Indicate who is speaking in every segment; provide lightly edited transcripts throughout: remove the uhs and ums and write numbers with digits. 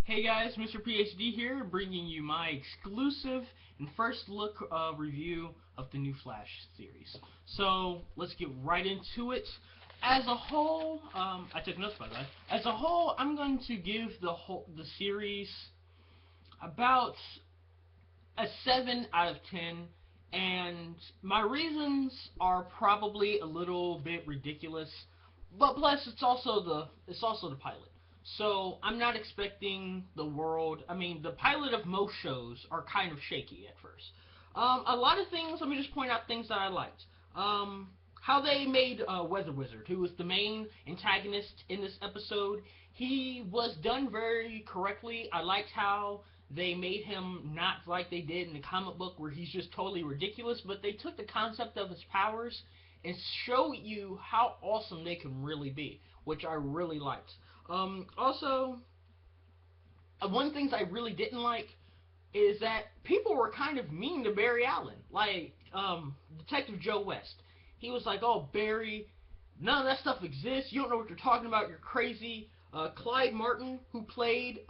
Speaker 1: Hey guys, Mr. PhD here, bringing you my exclusive and first look review of the new Flash series. So let's get right into it. As a whole, I took notes by the way. As a whole, I'm going to give the series about a 7 out of 10, and my reasons are probably a little bit ridiculous, but plus it's also the pilot. So I'm not expecting the world. I mean, the pilot of most shows are kind of shaky at first. A lot of things. Let me just point out things that I liked. How they made Weather Wizard, who was the main antagonist in this episode. He was done very correctly. I liked how they made him not like they did in the comic book, where he's just totally ridiculous. But they took the concept of his powers and show you how awesome they can really be, which I really liked. Also, one of the things I really didn't like is that people were kind of mean to Barry Allen. Like, Detective Joe West. He was like, oh, Barry, none of that stuff exists. You don't know what you're talking about. You're crazy. Clyde Martin, who played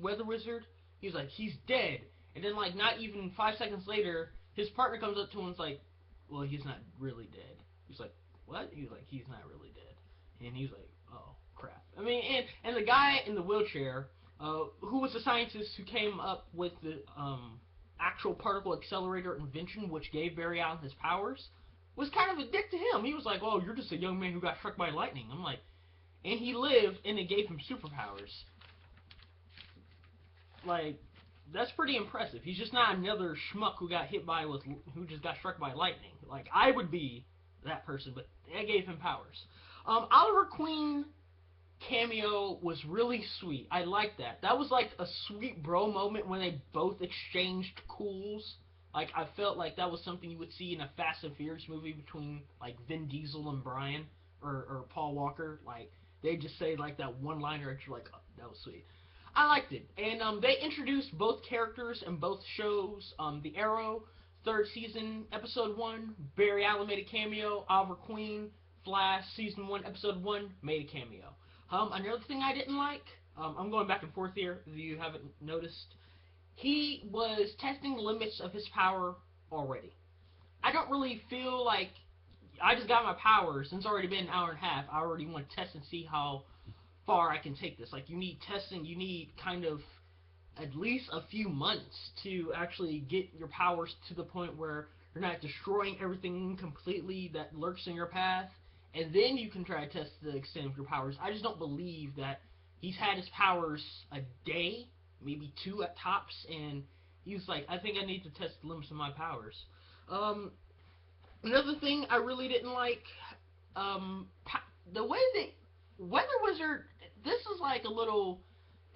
Speaker 1: Weather Wizard, he was like, he's dead. And then, like, not even 5 seconds later, his partner comes up to him and is like, well, he's not really dead. He's like, what? He was like, he's not really dead. And he's like, oh, crap. I mean, and the guy in the wheelchair, who was the scientist who came up with the actual particle accelerator invention, which gave Barry Allen his powers, was kind of a dick to him. He was like, oh, you're just a young man who got struck by lightning. I'm like, and he lived, and it gave him superpowers. Like, that's pretty impressive. He's just not another schmuck who just got struck by lightning. Like, I would be that person, but that gave him powers. Oliver Queen cameo was really sweet. I liked that. That was like a sweet bro moment when they both exchanged cools. Like, I felt like that was something you would see in a Fast and Furious movie between, like, Vin Diesel and Brian, or Paul Walker. Like, they just say, like, that one-liner, and you're like, oh, that was sweet. I liked it. And they introduced both characters in both shows. The Arrow, 3rd season, episode 1, Barry Allen made a cameo. Oliver Queen, Flash, season 1, episode 1, made a cameo. Another thing I didn't like, I'm going back and forth here, if you haven't noticed, he was testing the limits of his power already. I don't really feel like I just got my power. Since it's already been an hour and a half, I already want to test and see how far I can take this. Like, you need testing, you need kind of at least a few months to actually get your powers to the point where you're not destroying everything completely that lurks in your path, and then you can try to test the extent of your powers. I just don't believe that he's had his powers a day, maybe 2 at tops, and he's like, I think I need to test the limits of my powers. Another thing I really didn't like, the way they Weather Wizard, this is like a little,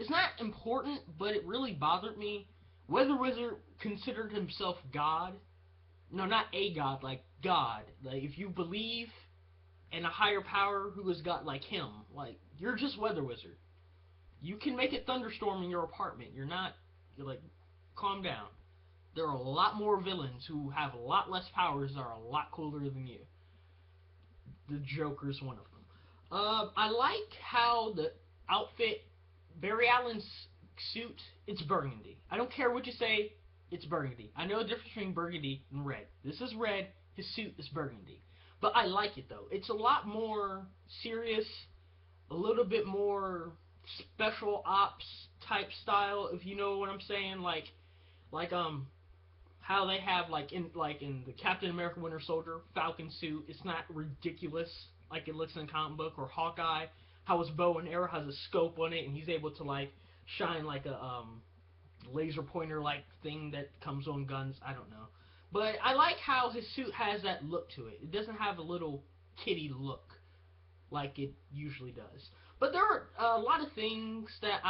Speaker 1: it's not important, but it really bothered me. Weather Wizard considered himself God. No, not a god, like God. Like, if you believe in a higher power who is God, like him, like, you're just Weather Wizard. You can make a thunderstorm in your apartment. You're like, calm down. There are a lot more villains who have a lot less powers that are a lot cooler than you. The Joker's one of them. I like how the outfit, Barry Allen's suit, it's burgundy. I don't care what you say, it's burgundy. I know the difference between burgundy and red. This is red, his suit is burgundy. But I like it, though. It's a lot more serious, a little bit more special ops type style, if you know what I'm saying. Like how they have, like in the Captain America Winter Soldier Falcon suit, it's not ridiculous like it looks in the comic book, or Hawkeye, how his bow and arrow has a scope on it, and he's able to, like, shine like a laser pointer like thing that comes on guns. I don't know, but I like how his suit has that look to it. It doesn't have a little kiddie look like it usually does. But there are a lot of things that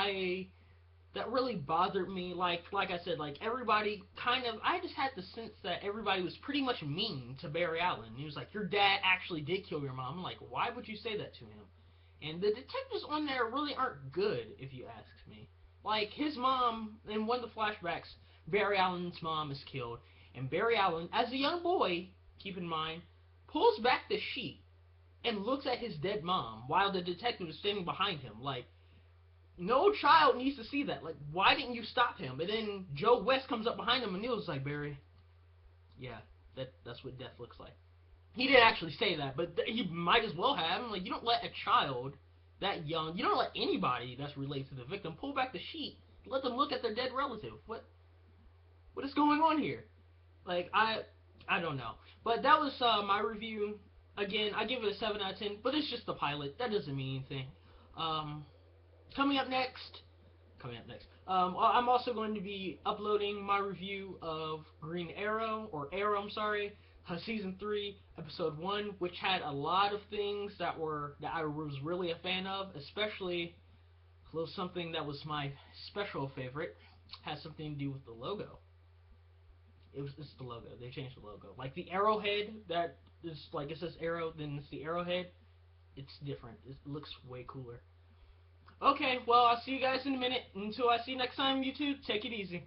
Speaker 1: really bothered me. Like I said, like, everybody kind of, I just had the sense that everybody was pretty much mean to Barry Allen. He was like, your dad actually did kill your mom. I'm like, why would you say that to him? And the detectives on there really aren't good, if you ask me. Like, his mom, in one of the flashbacks, Barry Allen's mom is killed, and Barry Allen, as a young boy, keep in mind, pulls back the sheet and looks at his dead mom while the detective is standing behind him. Like, No child needs to see that. Like, why didn't you stop him? And then Joe West comes up behind him and Neil's like, Barry, yeah, that's what death looks like. He didn't actually say that, but he might as well have. Like, you don't let a child that young, you don't let anybody that's related to the victim pull back the sheet, let them look at their dead relative. What is going on here? Like, I don't know. But that was my review. Again, I give it a 7 out of 10, but it's just the pilot. That doesn't mean anything. Um, coming up next, I'm also going to be uploading my review of Green Arrow, or Arrow, I'm sorry, season 3, episode 1, which had a lot of things that I was really a fan of, especially a little something that was my special favorite. Has something to do with the logo. It's the logo. They changed the logo. Like the arrowhead that is like it says arrow, then it's the arrowhead. It's different. It looks way cooler. Okay, well I'll see you guys in a minute. Until I see you next time, YouTube. Take it easy.